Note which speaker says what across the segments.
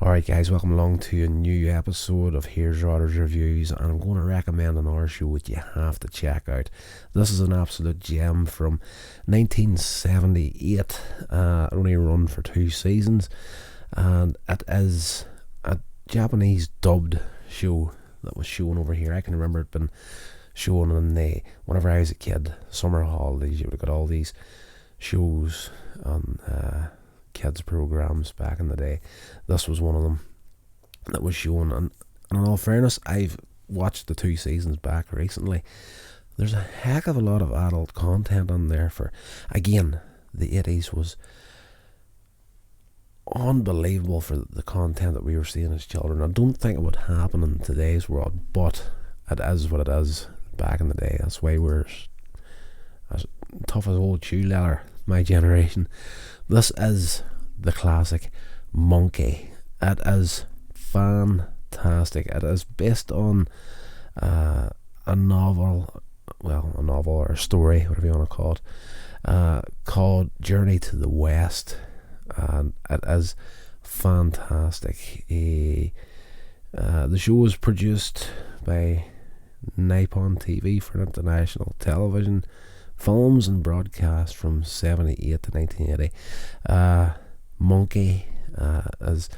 Speaker 1: Alright guys, welcome along to a new episode of Here's Rodder's Reviews, and I'm going to recommend another show that you have to check out. This is an absolute gem from 1978. It only run for 2 seasons, and it is a Japanese dubbed show that was shown over here. I can remember it being shown in whenever I was a kid, summer holidays. You would have got all these shows on kids programs back in the day. This was one of them that was shown, and in all fairness, I've watched the 2 seasons back recently. There's a heck of a lot of adult content on there. For again, the 80s was unbelievable for the content that we were seeing as children. I don't think it would happen in today's world, but it is what it is back in the day. That's why we're as tough as old shoe leather, my generation. This is the classic Monkey. It is fantastic. It is based on a novel or a story, whatever you want to call it, called Journey to the West, and it is fantastic. The show was produced by Nippon TV for international television, films and broadcast from 78 to 1980. Monkey is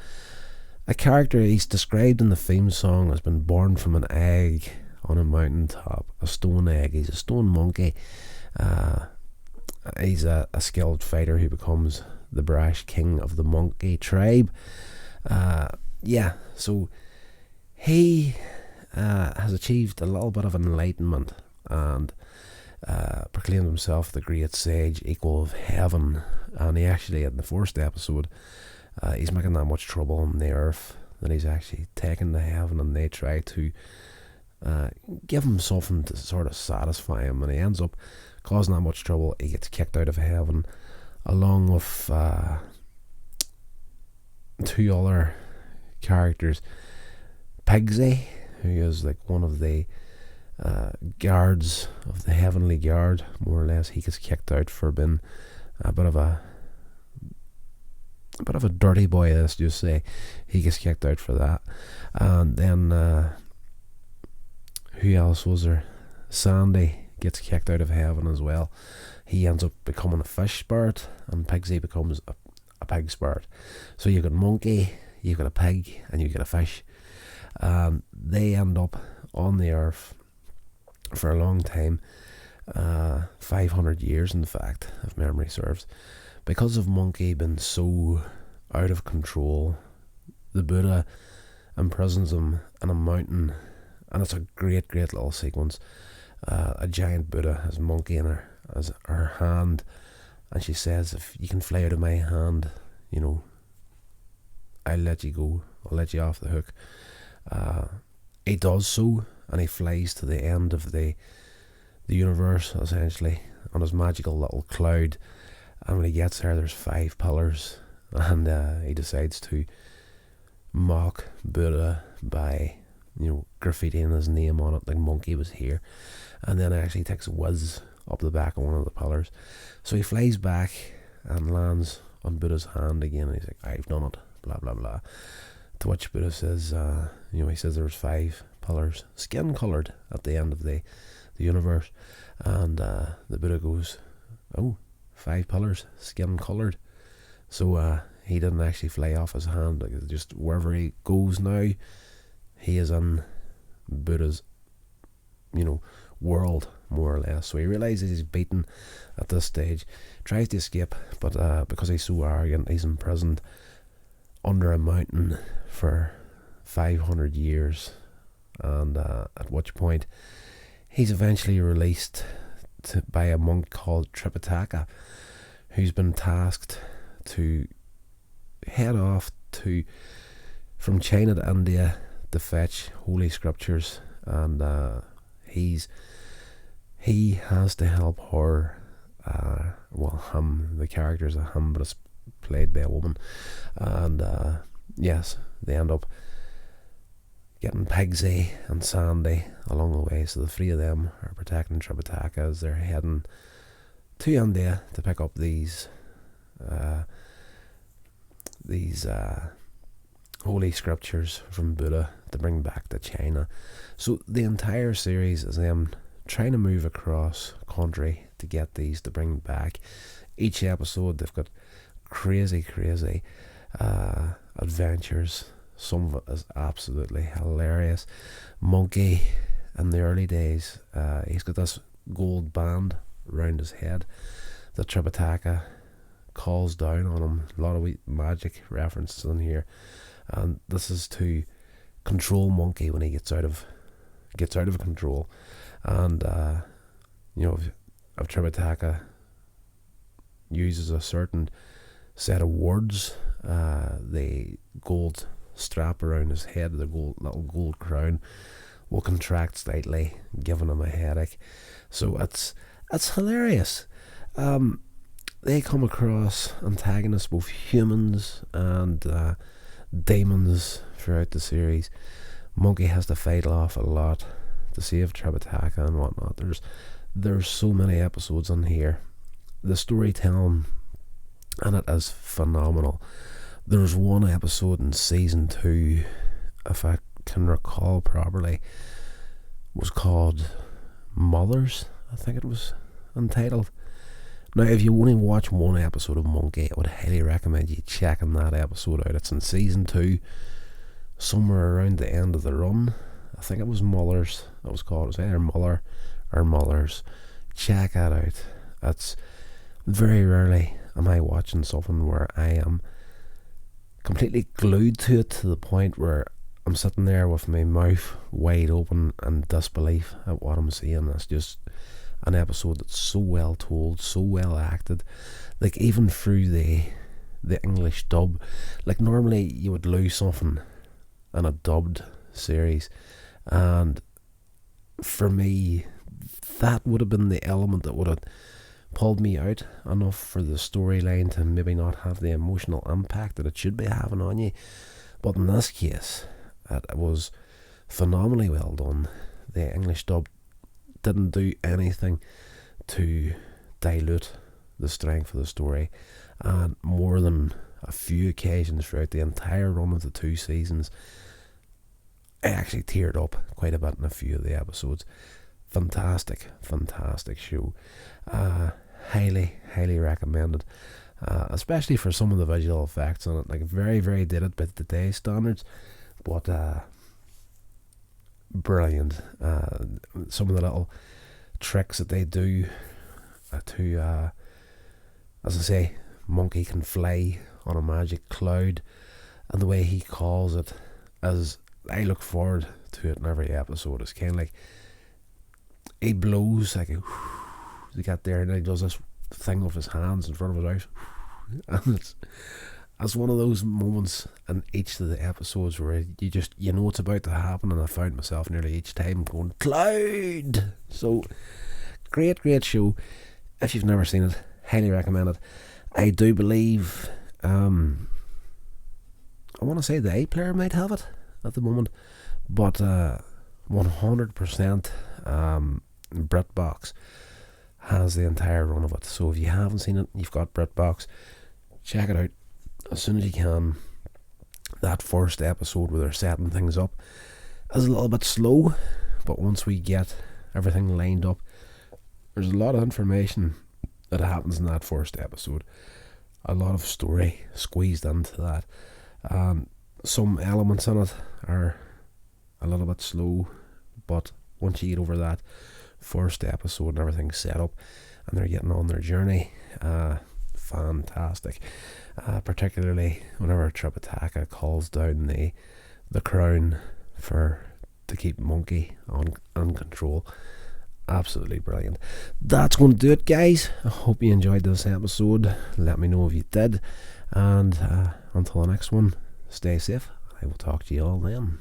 Speaker 1: a character. He's described in the theme song as been born from an egg on a mountaintop, a stone egg. He's a stone monkey. He's a skilled fighter who becomes the brash king of the monkey tribe. So he has achieved a little bit of enlightenment and proclaimed himself the great sage, equal of heaven. And he actually, in the first episode, he's making that much trouble on the earth that he's actually taken to heaven, and they try to give him something to sort of satisfy him, and he ends up causing that much trouble. He gets kicked out of heaven along with 2 other characters. Pigsy, who is like one of the guards of the heavenly guard, more or less. He gets kicked out for being a bit of a dirty boy, let's just say. He gets kicked out for that. And then who else was there? Sandy gets kicked out of heaven as well. He ends up becoming a fish spirit, and Pigsy becomes a pig spirit. So you've got a monkey, you've got a pig, and you've got a fish. They end up on the earth for a long time, 500 years in fact, if memory serves. Because of Monkey being so out of control, the Buddha imprisons him in a mountain, and it's a great little sequence. A giant Buddha has Monkey in her hand, and she says, if you can fly out of my hand, I'll let you go, I'll let you off the hook. He does so, and he flies to the end of the universe, essentially, on his magical little cloud. And when he gets there, there's 5 pillars, and he decides to mock Buddha by graffitiing his name on it, like Monkey was here. And then actually takes a whiz up the back of one of the pillars. So he flies back and lands on Buddha's hand again, and he's like, I've done it, blah blah blah. To which Buddha says, he says there was 5 pillars, skin coloured, at the end of the universe. And the Buddha goes, oh, 5 pillars, skin coloured. So he didn't actually fly off his hand. Like, just wherever he goes now, he is in Buddha's, world, more or less. So he realises he's beaten at this stage, tries to escape, but because he's so arrogant, he's imprisoned under a mountain for 500 years. And at which point he's eventually released by a monk called Tripitaka, who's been tasked to head off from China to India to fetch holy scriptures, and he has to help her. Him, the character's a him, but it's played by a woman. And yes, they end up getting Pigsy and Sandy along the way. So the 3 of them are protecting Tripitaka as they're heading to India to pick up these holy scriptures from Buddha to bring back to China. So the entire series is them trying to move across country to get these to bring back. Each episode they've got crazy adventures. Some of it is absolutely hilarious. Monkey in the early days, he's got this gold band around his head that Tripitaka calls down on him. A lot of magic references in here, and this is to control Monkey when he gets out of control. And if Tripitaka uses a certain set of words, the gold strap around his head, the little gold crown, will contract slightly, giving him a headache. So it's hilarious. They come across antagonists, both humans and demons, throughout the series. Monkey has to fight off a lot to save Tripitaka and whatnot. There's so many episodes in here. The storytelling and it is phenomenal. There's one episode in season 2, if I can recall properly, was called Mothers, I think it was entitled. Now, if you only watch one episode of Monkey, I would highly recommend you checking that episode out. It's in season 2, somewhere around the end of the run. I think it was Mothers that was called. It was either Muller or Mothers. Check that out. It's very rarely am I watching something where I am completely glued to it, to the point where I'm sitting there with my mouth wide open in disbelief at what I'm seeing. It's just an episode that's so well told, so well acted. Like, even through the English dub, like normally you would lose something in a dubbed series, and for me that would have been the element that would have pulled me out enough for the storyline to maybe not have the emotional impact that it should be having on you. But in this case, it was phenomenally well done. The English dub didn't do anything to dilute the strength of the story, and more than a few occasions throughout the entire run of the 2 seasons, I actually teared up quite a bit in a few of the episodes. Fantastic show. Highly recommended, especially for some of the visual effects on it. Like, very dated by today's standards, but brilliant. Some of the little tricks that they do to, as I say, Monkey can fly on a magic cloud, and the way he calls it, as I look forward to it in every episode. It's kind of like he blows like to get there, and he does this thing with his hands in front of his eyes, and it's one of those moments in each of the episodes where you know it's about to happen, and I found myself nearly each time going, cloud. So great show. If you've never seen it, highly recommend it. I do believe I want to say the iPlayer might have it at the moment, but 100% BritBox has the entire run of it. So if you haven't seen it, you've got BritBox, check it out as soon as you can. That first episode where they're setting things up is a little bit slow, but once we get everything lined up, there's a lot of information that happens in that first episode. A lot of story squeezed into that. Some elements in it are a little bit slow, but once you get over that first episode and everything's set up and they're getting on their journey, fantastic. Particularly whenever Tripitaka calls down the crown to keep Monkey on control. Absolutely brilliant. That's going to do it, guys. I hope you enjoyed this episode. Let me know if you did, and until the next one, stay safe. I will talk to you all then.